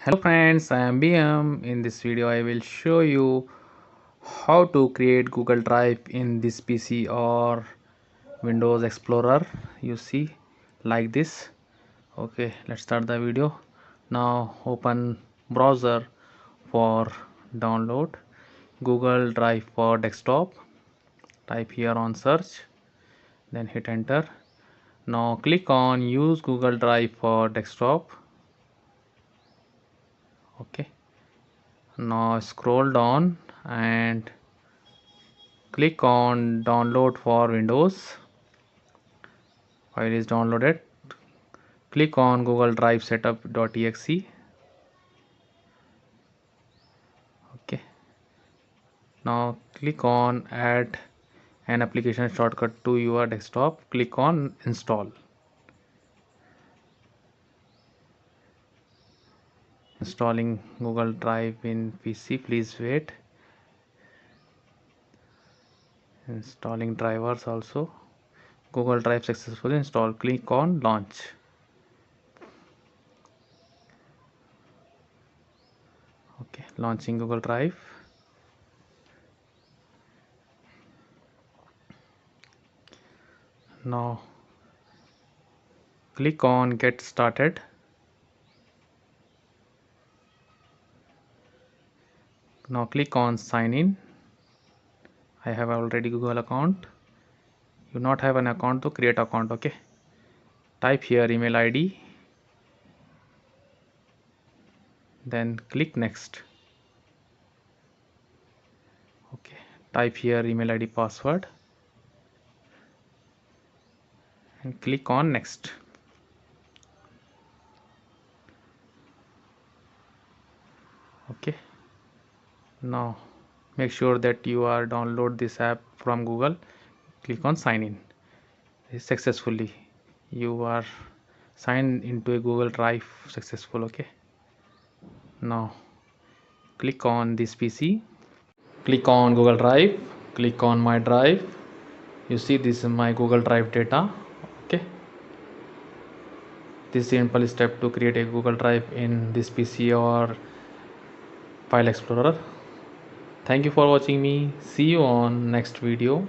Hello friends, I am BM. In this video I will show you how to create Google Drive in this PC or Windows Explorer. You see like this. Okay, let's start the video. Now open browser for download Google Drive for desktop. Type here on search, then hit enter. Now click on use Google Drive for desktop. Okay, now scroll down and click on download for Windows. File is downloaded. Click on Google Drive setup.exe. Okay, now click on add an application shortcut to your desktop. Click on install. Installing Google Drive in PC. Please wait. Installing drivers also. Google Drive successfully installed. Click on launch. Okay, launching Google Drive. Now click on get started. Now click on sign in. I have already Google account. You not have an account to create account. Okay, type here email ID, then click next. Okay, type here email ID password and click on next. Okay, now make sure that you are download this app from Google. Click on sign in. Successfully you are signed into a Google Drive successful. Okay, now click on this PC. Click on Google Drive. Click on my drive. You see this is my Google Drive data. Okay, this simple step to create a Google Drive in this PC or File Explorer. Thank you for watching me. See you on next video.